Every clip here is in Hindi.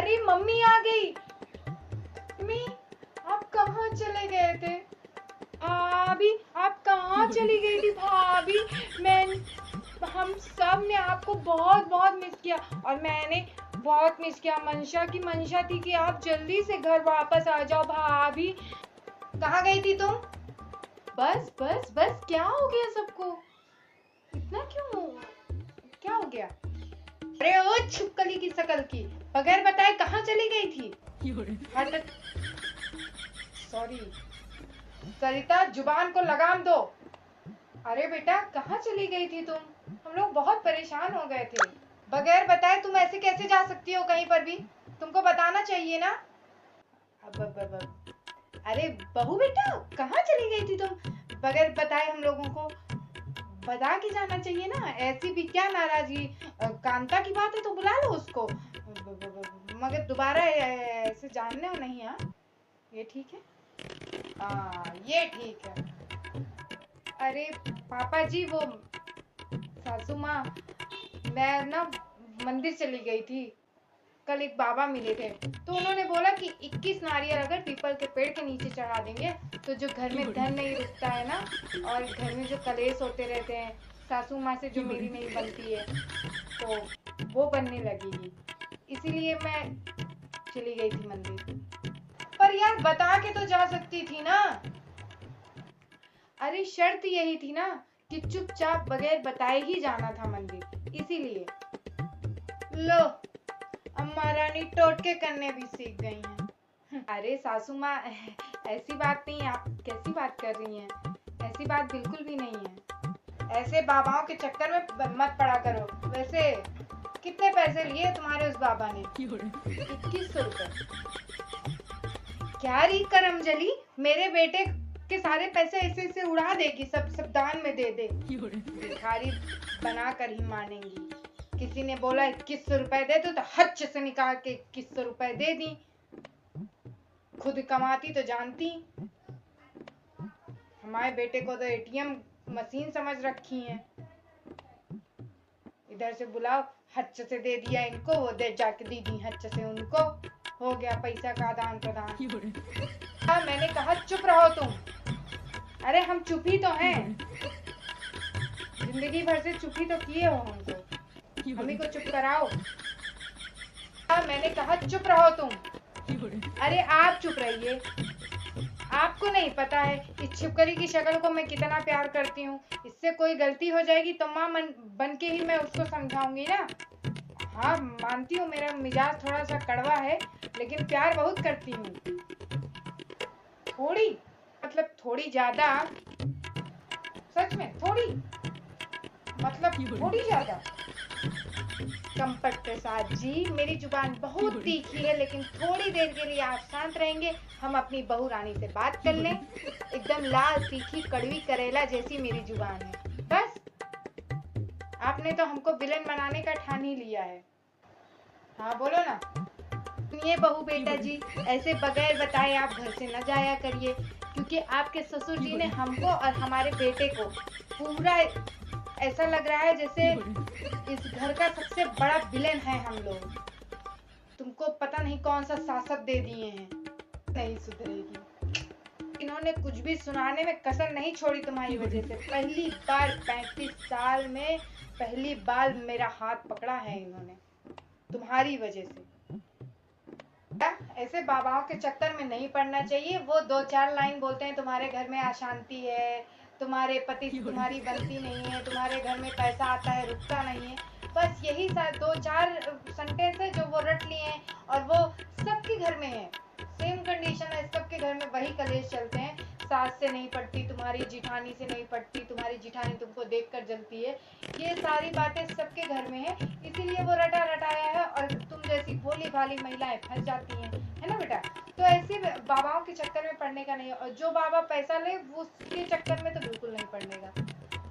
अरे मम्मी आ गई। मम्मी आप कहाँ चले गए थे? भाभी आप कहाँ चली गई थी भाभी? हम सब ने आपको बहुत बहुत मिस किया और मैंने बहुत मिस किया। मंशा की मंशा थी कि आप जल्दी से घर वापस आ जाओ। भाभी कहाँ गई थी तुम? बस बस बस क्या हो गया सबको? इतना क्यों? क्या हो गया? अरे ओ छिपकली की शकल की, बगैर बताए कहाँ चली गई थी? सॉरी सरिता, जुबान को लगाम दो। अरे बेटा कहाँ चली गई थी तुम? हम लोग बहुत परेशान हो गए थे। बगैर बताए तुम ऐसे कैसे जा सकती हो कहीं पर भी? तुमको बताना चाहिए ना। अरे बहू बेटा कहाँ चली गई थी तुम? बगैर बताए हम लोगों को बता के जाना चाहिए ना। ऐसी भी क्या नाराजगी? कांता की बात है तो बुला लो उसको, मगर दोबारा ऐसे जानने हो नहीं। हाँ ये ठीक है, हाँ ये ठीक है। अरे पापा जी वो सासू माँ, मैं ना मंदिर चली गई थी। कल एक बाबा मिले थे तो उन्होंने बोला कि 21 नारियल अगर पीपल के पेड़ के नीचे चढ़ा देंगे तो जो घर में धन नहीं रुकता है ना, और घर में जो कलेश होते रहते हैं, सासू माँ से जो मेरी नहीं बनती है तो वो बनने लगेगी। इसीलिए मैं चली गई थी मंदिर। पर यार बता के तो जा सकती थी ना। अरे शर्त यही थी ना कि चुपचाप बगैर बताए ही जाना था मंदिर, इसीलिए। लो अम्मा रानी टोटके करने भी सीख गई हैं। अरे सासू माँ ऐसी बात नहीं, आप कैसी बात कर रही हैं? ऐसी बात बिल्कुल भी नहीं है। ऐसे बाबाओं के चक्कर में मत पड़ा करो। वैसे कितने पैसे लिए तुम्हारे उस बाबा ने? 2100 रुपए। क्या री करमजली, मेरे बेटे के सारे पैसे ऐसे ऐसे उड़ा देगी, सब दान में दे दे। भिखारी बना कर ही मानेंगी। किसी ने बोला 2100 रुपए दे दो तो हच से निकाल के 2100 रुपए दे दी। खुद कमाती तो जानती। हमारे बेटे को तो एटीएम मशीन समझ रखी है। इधर से बुलाओ, हच से दे दिया इनको, वो दे जाके दी दी हच से उनको, हो गया पैसा का आदान प्रदान। हाँ मैंने कहा चुप रहो तुम। अरे हम चुप ही तो हैं, जिंदगी भर से चुप ही तो किए हो हमको, हमी को चुप कराओ। हाँ मैंने कहा चुप रहो तुम। अरे आप चुप रहिए, आपको नहीं पता है इस छिपकली की शक्ल को मैं कितना प्यार करती हूँ। इससे कोई गलती हो जाएगी तो माँ बन के ही मैं उसको समझाऊंगी ना। हाँ मानती हूँ मेरा मिजाज थोड़ा सा कड़वा है, लेकिन प्यार बहुत करती हूँ। थोड़ी मतलब थोड़ी ज्यादा, सच में थोड़ी मतलब थोड़ी ज्यादा। चंपट प्रसाद जी, मेरी जुबान बहुत तीखी है, लेकिन थोड़ी देर के लिए आप शांत रहेंगे, हम अपनी बहू रानी से बात कर लें। एकदम लाल तीखी कड़वी करेला जैसी मेरी जुबान है। बस आपने तो हमको विलन बनाने का ठान ही लिया है। हाँ बोलो ना। सुनिए बहू बेटा जी, ऐसे बगैर बताए आप घर से न जाया करिए, क्योंकि आपके ससुर जी ने हमको और हमारे बेटे को पूरा ऐसा लग रहा है जैसे इस घर का सबसे बड़ा विलेन है हम लोग। तुमको पता नहीं कौन सा शासक दे दिए हैं। नहीं सुधरेगी, इन्होंने कुछ भी सुनाने में कसर नहीं छोड़ी तुम्हारी वजह से। पहली बार 35 साल में पहली बार मेरा हाथ पकड़ा है इन्होंने, तुम्हारी वजह से। ऐसे बाबाओं के चक्कर में नहीं पड़ना चाहिए। वो 2-4 लाइन बोलते हैं तुम्हारे घर में अशांति है, तुम्हारे पति से तुम्हारी बनती नहीं है, तुम्हारे घर में पैसा आता है रुकता नहीं है, बस यही 2-4 सेंटेंस है जो वो रट लिए हैं, और वो सबके घर में है। सेम कंडीशन है, सबके घर में वही कलेश चलते हैं। सास से नहीं पड़ती, तुम्हारी जिठानी से नहीं पड़ती, तुम्हारी जिठानी तुमको देखकर जलती है, ये सारी बातें सबके घर में है। इसीलिए वो रटा रटाया है और तुम जैसी भोली भाली महिलाएं फंस जाती हैं, है ना बेटा? तो ऐसे बाबाओं के चक्कर में पड़ने का नहीं है, और जो बाबा पैसा ले वो उसके चक्कर में तो बिल्कुल नहीं पड़ने का,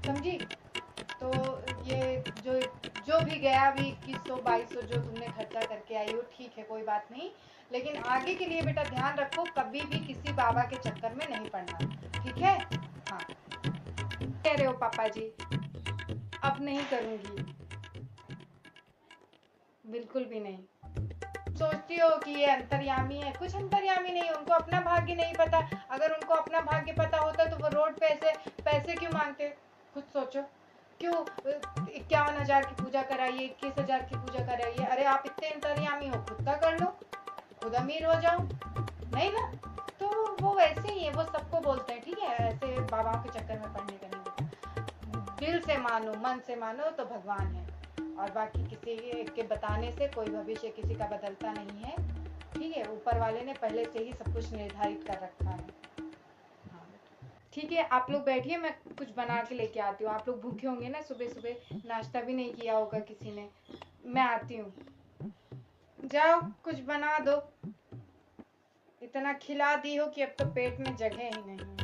समझी? तो ये जो भी गया भी 2100-2200 जो तुमने खर्चा करके आई हो, ठीक है कोई बात नहीं, लेकिन आगे के लिए बेटा ध्यान रखो, कभी भी किसी बाबा के चक्कर में नहीं पड़ना, ठीक है? हाँ कह रहे हो पापा जी? अब नहीं करूँगी, बिल्कुल भी नहीं। सोचती हो कि ये अंतर्यामी है, कुछ अंतर्यामी नहीं है, उनको अपना भाग्य नहीं पता। अगर उनको अपना भाग्य पता होता तो वो रोड पे ऐसे पैसे क्यों मांगते? खुद सोचो, क्यों 51,000 की पूजा कराइए, 21,000 की पूजा कराइए? अरे आप इतने अंतर्यामी हो, खुद का कर लो, खुद अमीर हो जाओ, नहीं ना? तो वो वैसे ही है, वो सबको बोलते हैं, ठीक है? ऐसे बाबाओं के चक्कर में पड़ने का नहीं होता। दिल से मानो, मन से मानो तो भगवान है, और बाकी किसी के बताने से कोई भविष्य किसी का बदलता नहीं है, ठीक है? ऊपर वाले ने पहले से ही सब कुछ निर्धारित कर रखा है। हाँ, ठीक है, आप लोग बैठिए, मैं कुछ बना के लेके आती हूँ। आप लोग भूखे होंगे ना, सुबह सुबह नाश्ता भी नहीं किया होगा किसी ने। मैं आती हूँ, जाओ कुछ बना दो। इतना खिला दी हो कि अब तो पेट में जगह ही नहीं है।